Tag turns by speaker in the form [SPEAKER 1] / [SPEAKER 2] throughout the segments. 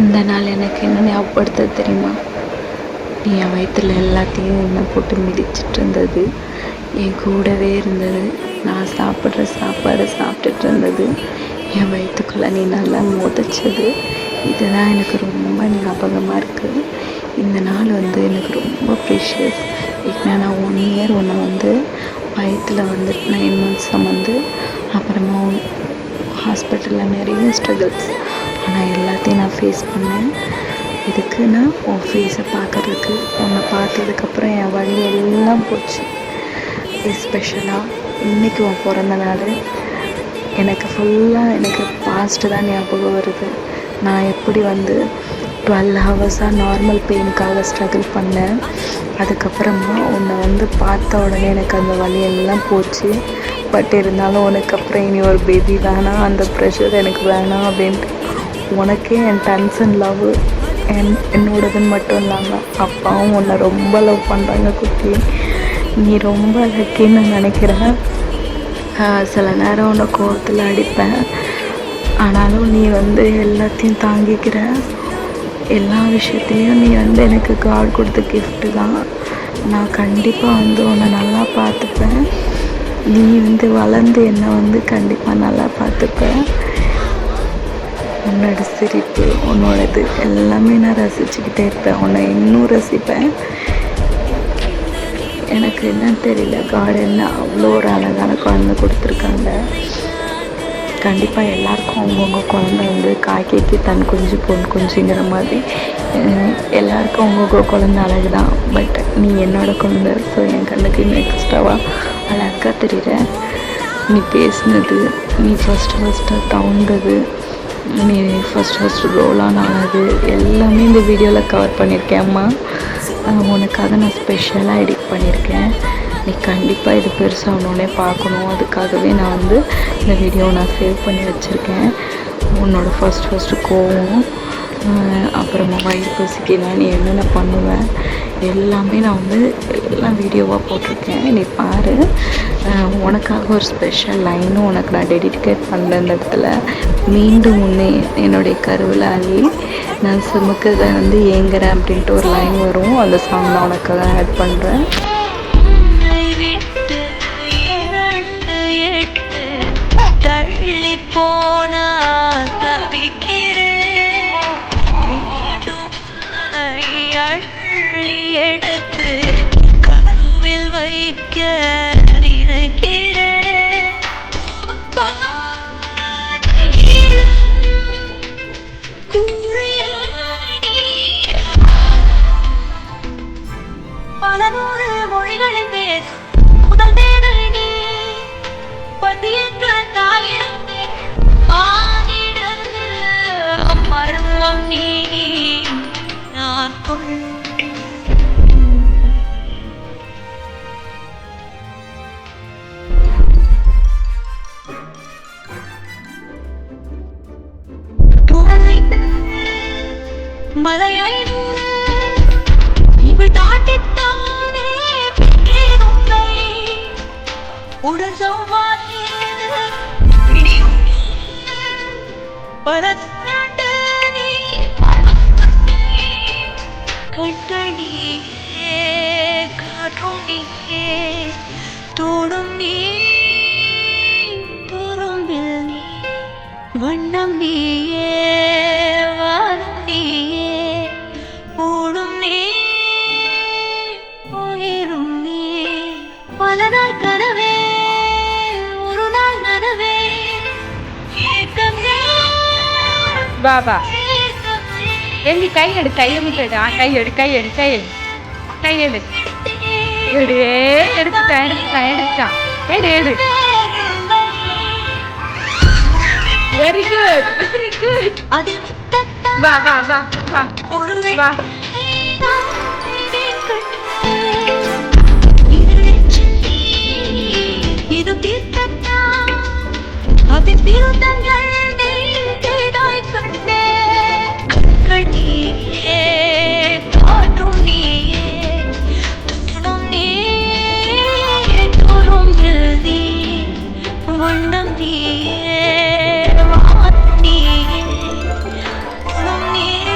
[SPEAKER 1] இந்த நாள் எனக்கு என்ன ஞாபகப்படுத்த தெரியுமா? நீ என் வயிற்றில் எல்லாத்தையும் என்ன போட்டு மிதிச்சிட்டு இருந்தது, என் கூடவே இருந்தது, நான் சாப்பிட்ற சாப்பாடை சாப்பிட்டுட்டு இருந்தது, என் வயிற்றுக்குள்ளே நீ நல்லா முதைச்சது, இதுதான் எனக்கு ரொம்ப ஞாபகமாக இருக்குது. இந்த நாள் எனக்கு ரொம்ப ப்ரீஷியஸ். ஏன்னா நான் 1 இயர் உன்னை வயிற்றில் 9 months சுமந்து அப்புறமா ஹாஸ்பிட்டலில் நிறைய ஸ்ட்ரகிள்ஸ், ஆனால் எல்லாத்தையும் நான் ஃபேஸ் பண்ணேன். இதுக்குன்னா உன் ஃபேஸை பார்க்குறதுக்கு, உன்னை பார்த்ததுக்கப்புறம் என் வலி எல்லாம் போச்சு. எஸ்பெஷலாக இன்றைக்கி உன் பிறந்த நாள். எனக்கு ஃபுல்லாக பாஸ்ட்டு தான் ஞாபகம் வருது. நான் எப்படி 12 ஹவர்ஸாக நார்மல் பெயினுக்காக ஸ்ட்ரகிள் பண்ணேன். அதுக்கப்புறமா உன்னை பார்த்த உடனே எனக்கு அந்த வலி எல்லாம் போச்சு. பட் இருந்தாலும் உனக்கு அப்புறம் இனி ஒரு பேபி வேணாம், அந்த ப்ரெஷர் எனக்கு வேணாம் அப்படின்ட்டு உனக்கே என் டென்ஷன் லவ் என்னோடதுன்னு மட்டும் இல்லாமல் அப்பாவும் உன்னை ரொம்ப லவ் பண்ணுறாங்க குட்டி. நீ ரொம்ப லக்கின்னு நான் நினைக்கிறேன். சில நேரம் உன்னை கோவத்தில் அடிப்பேன், ஆனாலும் நீ எல்லாத்தையும் தாங்கிக்கிற. எல்லா விஷயத்துலேயும் நீ எனக்கு காட் கொடுத்த கிஃப்ட்டு தான். நான் கண்டிப்பாக உன்னை நல்லா பார்த்துப்பேன். நீ வளர்ந்து என்னை கண்டிப்பாக நல்லா பார்த்துப்பேன். உன்னோட சிரிப்பு, உன்னோடது எல்லாமே நான் ரசிச்சுக்கிட்டே இருப்பேன். உன்னை இன்னும் ரசிப்பேன். எனக்கு என்னன்னு தெரியல, காட் என்ன அவ்வளோ ஒரு அழகான குழந்தை கொடுத்துருக்காங்க. கண்டிப்பாக எல்லாருக்கும் அவங்கவுங்க குழந்தை காக்கைக்கு தன் குஞ்சு பொன் குஞ்சுங்கிற மாதிரி எல்லாருக்கும் அவங்கவுங்க குழந்தை அழகு தான். பட் நீ என்னோட குழந்தை. ஸோ என் கண்ணுக்கு இன்னும் எக்ஸ்ட்ராவாக அழகாக தெரியுற. நீ பேசினது, நீ ஃபஸ்ட்டு தவுண்டது, நீ ஃபஸ்ட்டு ரோலான அழகு எல்லாமே இந்த வீடியோவில் கவர் பண்ணியிருக்கேன்ம்மா. உனக்காக நான் ஸ்பெஷலாக எடிட் பண்ணியிருக்கேன். நீ கண்டிப்பாக இது பெருசாகணுன்னே பார்க்கணும். அதுக்காகவே நான் இந்த வீடியோவை நான் சேவ் பண்ணி வச்சுருக்கேன். உன்னோட ஃபஸ்ட்டு கோவம், அப்புறமா வயிறு பசிக்கினா நீ என்னென்ன பண்ணுவேன் எல்லாமே நான் எல்லாம் வீடியோவாக போட்டிருக்கேன். நீ பாரு. உனக்காக ஒரு ஸ்பெஷல் லைனும் உனக்கு நான் டெடிகேட் பண்ணுற இந்த இடத்துல. மீண்டும் உன்னை என்னுடைய கருவில் அள்ளி நான் சுமக்க ஏங்குறேன் அப்படின்ட்டு ஒரு லைன் வரும். அந்த சாங் நான் உனக்காக ஆட் பண்ணுறேன்.
[SPEAKER 2] எடுத்து கனவில் வைக்க நினைக்கிறேன். பல 100 மொழிகளில் பேசும் முதல் தேடல் நீ. பதியற்ற தாயிடம் மர்மம் நீ. நான் மலையை இவள் தாட்டித்தானே உடல் சௌவானே பரத்தாண்டு நீ கட்டணியே காற்றும் நீயே தோடும் நீ துரும்பில் நீ வண்ணம் நீயே வானம் நீயே ஓடும் நீ உயிரும் நீ. பல நாள் கனவே ஒரு நாள் நனவே ஏக்கம்
[SPEAKER 3] பாபா எங்க கை எடு, கையை முட்டா, கை எடு, கை எடு, கை எடு, கை எடு, எடு, எடுத்துட்டான் எடுத்துட்டான் எடுத்துட்டான், எடு எடு. Very good, very good. வா வா வா வா வா.
[SPEAKER 2] இது தீர்த்தா அது திருத்தங்கள் தேடாய் கண்டே. கண்ணியே காற்றும் நீயே துணும் நீயே தோறும் நீ வண்ணம் நீயே வானம் நீயே துணும் நீயே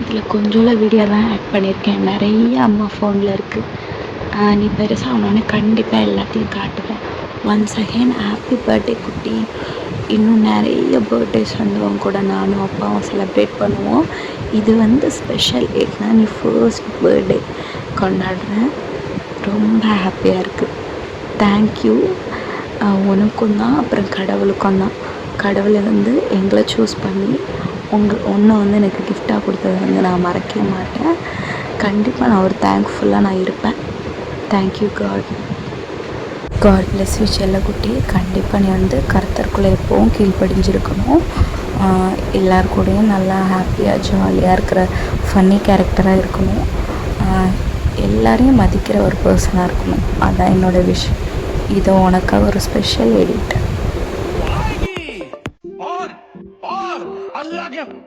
[SPEAKER 1] இதில் கொஞ்சோல வீடியோ தான் ஆட் பண்ணியிருக்கேன், நிறைய அம்மா ஃபோனில் இருக்குது. நீ பெருசாக ஆனோடனே கண்டிப்பாக எல்லாத்தையும் காட்டுவேன். ஒன்ஸ் அகெயின் ஹாப்பி பர்த்டே குட்டி. இன்னும் நிறைய பர்த்டேஸ் வந்து உன் கூட நானும் அப்பாவும் செலிப்ரேட் பண்ணுவோம். இது வந்து ஸ்பெஷல், ஏன்னா நீ ஃபர்ஸ்ட் பர்த்டே கொண்டாடுறேன். ரொம்ப ஹாப்பியாக இருக்குது. தேங்க்யூ. உனக்கும் தான், அப்புறம் கடவுளுக்கும் தான். கடவுளை வந்து எங்களை சூஸ் பண்ணி ஒன்றை வந்து எனக்கு கிஃப்டாக கொடுத்தது வந்து நான் மறக்கவே மாட்டேன். கண்டிப்பாக நான் ஒரு தேங்க்ஃபுல்லாக நான் இருப்பேன். Thank you God. God bless you செல்லக்குட்டி. கண்டிப்பாக நீ வந்து கர்த்தருக்குள்ளே எப்போவும் கீழ்ப்படிஞ்சிருக்கணும். எல்லார் கூடயும் நல்லா ஹாப்பியாக ஜாலியாக இருக்கிற ஃபன்னி கேரக்டராக இருக்கணும். எல்லாரையும் மதிக்கிற ஒரு பர்சனாக இருக்கணும். அதான் என்னோடய விஷ். இது உனக்காக ஒரு ஸ்பெஷல் எடிட்.
[SPEAKER 4] Assalamualaikum.